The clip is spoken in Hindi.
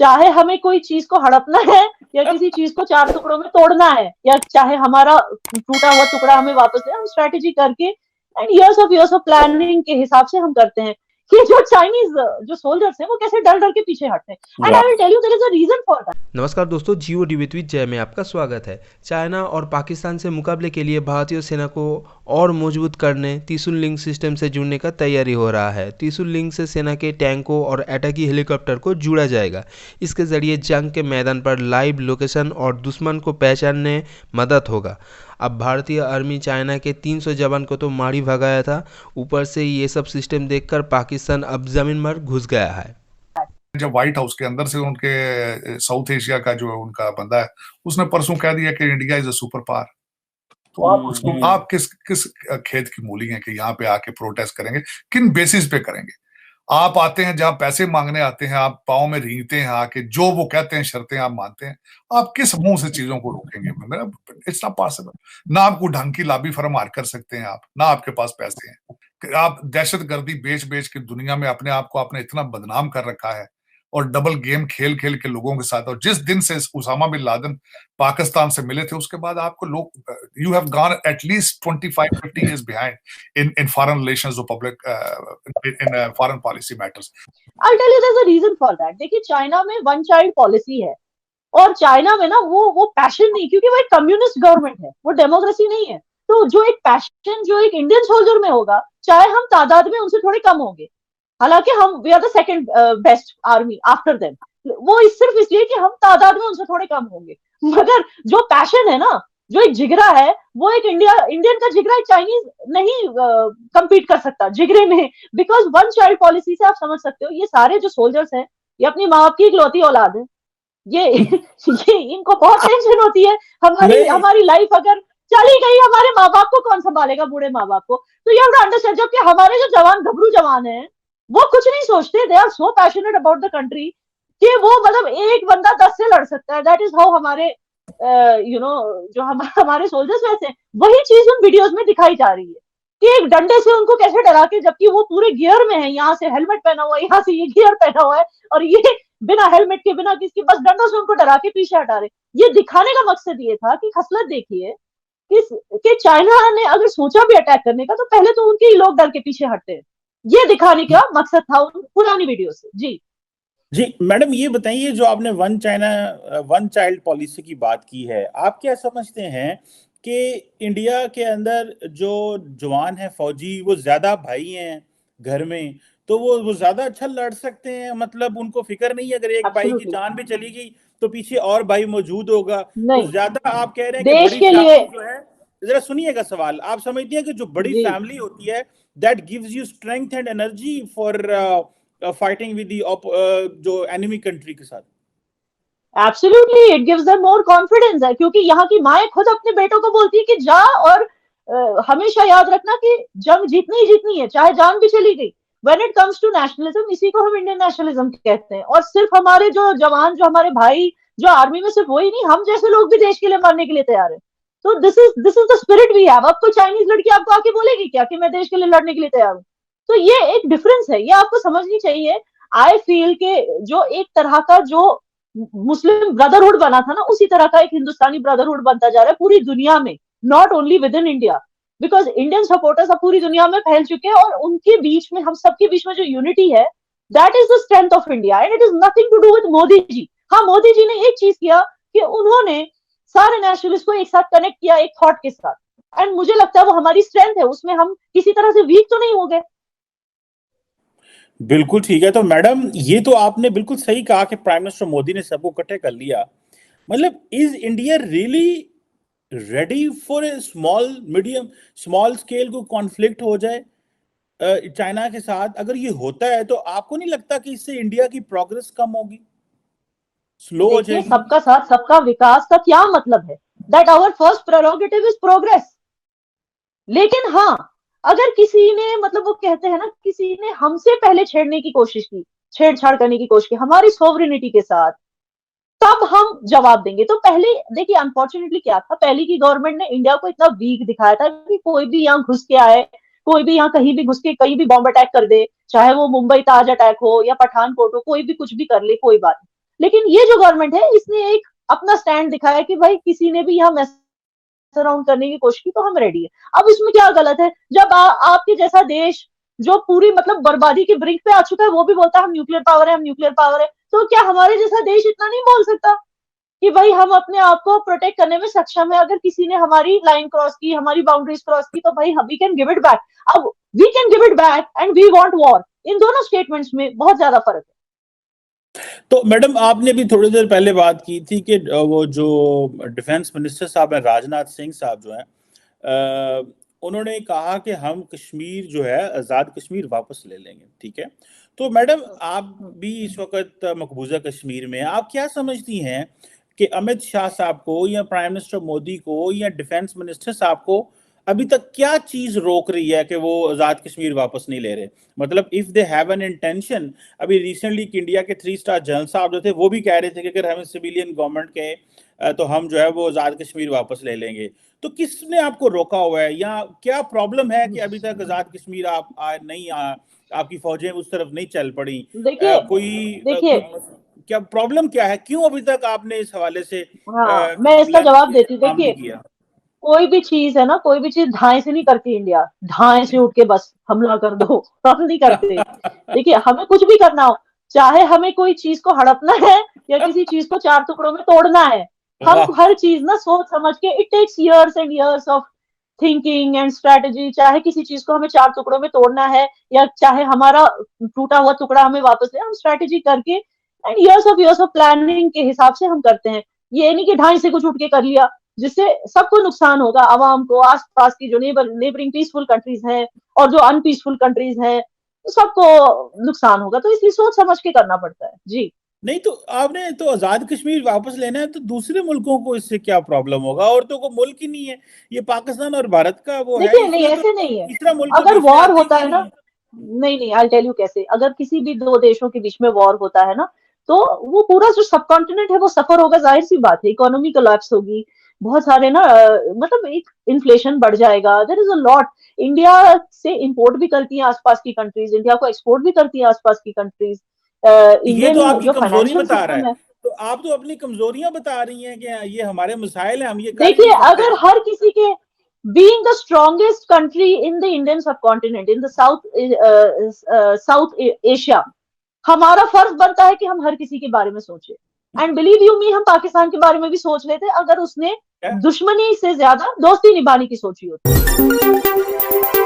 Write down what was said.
चाहे हमें कोई चीज को हड़पना है या किसी चीज को चार टुकड़ों में तोड़ना है, या चाहे हमारा टूटा हुआ टुकड़ा हमें वापस ले, हम स्ट्रेटेजी करके एंड ईयर्स ऑफ प्लानिंग के हिसाब से हम करते हैं कि जो चाइनीज जो सोल्जर्स हैं वो कैसे डर डर के पीछे हटते हैं। And I will tell you there is a reason for that. नमस्कार दोस्तों, जियो डिबेट विद जय में आपका स्वागत है। चाइना और पाकिस्तान से मुकाबले के लिए भारतीय सेना को और मजबूत करने त्रिशूल लिंक सिस्टम से जुड़ने का तैयारी हो रहा है। त्रिशूल लिंक से सेना के टैंकों और अटैकी हेलीकॉप्टर को जोड़ा जाएगा। इसके जरिए जंग के मैदान पर लाइव लोकेशन और दुश्मन को पहचानने मदद होगा। अब भारतीय आर्मी चाइना के 300 जवान को तो मार ही भगाया था, ऊपर से ये सब सिस्टम देखकर पाकिस्तान अब जमीन पर घुस गया है। जब व्हाइट हाउस के अंदर से उनके साउथ एशिया का जो उनका बंदा है, उसने परसों कह दिया कि India is a super power, तो आप किस किस खेत की मूली हैं कि यहाँ पे आके प्रोटेस्ट करेंगे? किन बेसिस पे करेंगे? आप आते हैं जहां पैसे मांगने आते हैं, आप पाँव में रींगते हैं आके, जो वो कहते हैं शर्तें आप मानते हैं। आप किस मुंह से चीजों को रोकेंगे? मेरा इट्स नॉट पॉसिबल। ना आपको ढंग की लॉबी फर्म हायर कर सकते हैं आप, ना आपके पास पैसे हैं। आप दहशतगर्दी बेच बेच के दुनिया में अपने आप को आपने इतना बदनाम कर रखा है, और डबल गेम खेल खेल के लोगों के साथ। और जिस दिन से उसामा बिन लादेन पाकिस्तान से मिले थे, उसके बाद आपको लोग, you have gone at least 25-50 years behind in foreign relations or public in foreign policy matters. I'll tell you there's a reason for that. देखिए, चाइना में वन चाइल्ड पॉलिसी है, और चाइना में ना वो पैशन नहीं, क्योंकि वो एक कम्युनिस्ट गवर्नमेंट है, वो डेमोक्रेसी नहीं है। तो जो एक पैशन जो एक इंडियन सोल्जर में होगा, चाहे हम तादाद में उनसे थोड़े कम होंगे, हालांकि हम we are the second best army after them, वो सिर्फ इसलिए कि हम तादाद में उनसे थोड़े कम होंगे, मगर जो पैशन है ना, जो एक जिगरा है, वो एक इंडियन का जिगरा एक चाइनीज नहीं compete कर सकता जिगरे में। बिकॉज वन चाइल्ड पॉलिसी से आप समझ सकते हो, ये सारे जो सोल्जर्स हैं, ये अपनी माँ बाप की इकलौती औलाद है। ये इनको बहुत टेंशन होती है, हमारी लाइफ अगर चली गई, हमारे माँ बाप को कौन संभालेगा, बूढ़े माँ बाप को। तो यू हैव टू अंडरस्टैंड, जबकि हमारे जो जवान घबरू जवान हैं, वो कुछ नहीं सोचते, they are so passionate about the country कि वो मतलब एक बंदा 10 से लड़ सकता है। दैट इज हाउ हमारे जो हमारे सोल्जर्स वैसे, वही चीज उन वीडियोस में दिखाई जा रही है कि एक डंडे से उनको कैसे डरा के, जबकि वो पूरे गियर में है, यहाँ से हेलमेट पहना हुआ है, यहाँ से ये गियर पहना हुआ है, और ये बिना हेलमेट के, बिना किसकी, बस डंडों से उनको डरा के पीछे हटा रहे। ये दिखाने का मकसद ये था कि खसलत देखिए कि चाइना ने अगर सोचा भी अटैक करने का, तो पहले तो उनके ही लोग डर के पीछे हटते हैं। ये दिखाने का मकसद था उन पुरानी वीडियो से। जी मैडम, ये बताइए, जो आपने वन चाइल्ड पॉलिसी की बात की है, आप क्या समझते हैं कि इंडिया के अंदर जो जवान है, फौजी, वो ज्यादा भाई हैं घर में, तो वो ज्यादा अच्छा लड़ सकते हैं? मतलब उनको फिक्र नहीं है, अगर एक भाई की जान भी चली गई तो पीछे और भाई मौजूद होगा। तो ज्यादा आप कह रहे हैं कि देश के लिए, जो है, जरा सुनिएगा सवाल, आप समझती हैं कि जो बड़ी फैमिली होती है, that gives you strength and energy for fighting with जो एनिमी कंट्री के साथ? Absolutely, it gives them more confidence है, क्योंकि यहाँ की माएं खुद अपने बेटों को बोलती है कि जा, और हमेशा याद रखना कि जंग जीतनी ही जीतनी है, चाहे जान भी चली गई। When it comes to nationalism, इसी को हम इंडियन नेशनलिज्म कहते हैं। और सिर्फ हमारे जो जवान, जो हमारे भाई, जो आर्मी में, सिर्फ वही नहीं, हम जैसे लोग भी देश के लिए मरने के लिए तैयार है। तो this is the spirit we have. अब कोई चाइनीज लड़की आपको आके बोलेगी क्या कि मैं देश के लिए लड़ने के लिए तैयार हूँ? तो ये एक डिफरेंस है, ये आपको समझनी चाहिए। आई फील के जो एक तरह का जो मुस्लिम ब्रदरहुड बना था ना, उसी तरह का एक हिंदुस्तानी ब्रदरहुड बनता जा रहा है पूरी दुनिया में, not only with in India, because Indian supporters अब पूरी दुनिया में फैल चुके हैं, और उनके बीच में, हम सबके बीच में जो यूनिटी है, that is the strength of India, and it is nothing to do with Modi ji. हाँ, मोदी जी ने एक चीज किया कि उन्होंने सारे नेशनलिस्ट को एक साथ कनेक्ट किया एक थॉट के साथ, एंड मुझे लगता है वो हमारी स्ट्रेंथ है, उसमें हम किसी तरह से वीक तो नहीं हो गए। बिल्कुल ठीक है। तो मैडम, ये तो आपने बिल्कुल सही कहा कि प्राइम मिनिस्टर मोदी ने सबको इकट्ठे कर लिया। मतलब, is India really ready for a small scale को कॉन्फ्लिक्ट हो जाए चाइना के साथ? अगर ये होता है तो आपको नहीं लगता कि इससे इंडिया की प्रोग्रेस कम होगी, स्लो हो जाएगी? सबका साथ सबका विकास का क्या मतलब है? That our first prerogative is progress. लेकिन हाँ, अगर किसी ने, मतलब वो कहते हैं ना, किसी ने हमसे पहले छेड़ने की कोशिश की, छेड़छाड़ करने की कोशिश की हमारी सोवरेनिटी के साथ, तब हम जवाब देंगे। तो पहले देखिए, अनफॉर्चुनेटली क्या था, पहले की गवर्नमेंट ने इंडिया को इतना वीक दिखाया था कि कोई भी यहाँ घुस के आए, कोई भी यहाँ कहीं भी घुस के कहीं भी बॉम्ब अटैक कर दे, चाहे वो मुंबई ताज अटैक हो या पठानकोट हो, कोई भी कुछ भी कर ले, कोई बात नहीं। लेकिन ये जो गवर्नमेंट है इसने एक अपना स्टैंड दिखाया कि भाई किसी ने भी यहाँ मैस अराउंड करने की कोशिश की तो हम रेडी है। अब इसमें क्या गलत है जब आपके जैसा देश जो पूरी मतलब बर्बादी के ब्रिंक पे आ चुका है वो भी बोलता है हम न्यूक्लियर पावर है, हम न्यूक्लियर पावर है, तो क्या हमारे जैसा देश इतना नहीं बोल सकता कि भाई हम अपने आप को प्रोटेक्ट करने में सक्षम है? अगर किसी ने हमारी लाइन क्रॉस की, हमारी बाउंड्रीज क्रॉस की, तो भाई we can give it back. अब we can give it back and we want war, इन दोनों स्टेटमेंट्स में बहुत ज्यादा फर्क है। तो मैडम आपने भी थोड़ी देर पहले बात की थी कि वो जो डिफेंस मिनिस्टर साहब हैं राजनाथ सिंह साहब जो हैं उन्होंने कहा कि हम कश्मीर जो है आज़ाद कश्मीर वापस ले लेंगे, ठीक है। तो मैडम आप भी इस वक्त मकबूजा कश्मीर में, आप क्या समझती हैं कि अमित शाह साहब को या प्राइम मिनिस्टर मोदी को या डिफेंस मिनिस्टर साहब को अभी तक क्या चीज रोक रही है कि वो आजाद कश्मीर वापस नहीं ले रहे? मतलब if they have an intention, अभी रिसेंटली इंडिया के 3 स्टार जनरल साहब जो थे वो भी कह रहे थे कि अगर हमें सिविलियन गवर्नमेंट के तो हम जो है वो आजाद कश्मीर वापस ले लेंगे। तो किसने आपको रोका हुआ है या क्या प्रॉब्लम है कि अभी तक आजाद कश्मीर आपकी फौजें उस तरफ नहीं चल पड़ी? देखिए क्या प्रॉब्लम क्या है, क्यों अभी तक आपने इस हवाले से हाँ, मैं इसका जवाब देती हूँ। देखिए कोई भी चीज है ना, कोई भी चीज ढाई से नहीं करती इंडिया, ढाई से उठ के बस हमला कर दो, हम नहीं करते। देखिए हमें कुछ भी करना हो, चाहे हमें कोई चीज को हड़पना है या किसी चीज को 4 टुकड़ों में तोड़ना है, हम हर चीज ना सोच समझ के, it takes years and years of thinking and strategy. चाहे किसी चीज को हमें 4 टुकड़ों में तोड़ना है या चाहे हमारा टूटा हुआ टुकड़ा हमें वापस ले, हम स्ट्रेटेजी करके एंड इयर्स ऑफ प्लानिंग के हिसाब से हम करते हैं। ये नहीं कि ढाई से कुछ उठ के कर लिया, जिससे सबको नुकसान होगा, आवाम को, आसपास की जो नेबरिंग पीसफुल कंट्रीज हैं और जो अनपीसफुल कंट्रीज हैं, सबको नुकसान होगा। तो इसलिए सोच समझ के करना पड़ता है। जी नहीं, तो आपने तो आजाद कश्मीर वापस लेना है तो दूसरे मुल्कों को इससे क्या प्रॉब्लम होगा? और तो को मुल्क ही नहीं है, ये पाकिस्तान और भारत का वो है। नहीं ऐसे नहीं है, तीसरा मुल्क अगर वॉर होता है ना, नहीं आई टेल यू कैसे, अगर किसी भी 2 देशों के बीच में वॉर होता है ना, तो वो पूरा जो सब कॉन्टिनेंट है वो सफर होगा, जाहिर सी बात है, इकोनॉमी कोलैप्स होगी, बहुत सारे ना मतलब एक इन्फ्लेशन बढ़ जाएगा, there is a lot. India से इंपोर्ट भी करती है आसपास की कंट्रीज, इंडिया को एक्सपोर्ट भी करती है आसपास की कंट्रीज। ये तो आपकी जो कमजोरी फाइनेंशियल बता रहा सिस्टम है, है, तो आप तो अपनी कमजोरियां बता रही हैं कि ये हमारे मसाइल हैं, हम ये कर देखिए नहीं सकते। अगर हर किसी के being the strongest country in the Indian subcontinent, in the South Asia, हमारा फर्ज बनता है कि हम हर किसी के बारे में सोचे। एंड बिलीव यू मी, हम पाकिस्तान के बारे में भी सोच लेते अगर उसने दुश्मनी से ज्यादा दोस्ती निभाने की सोची होती।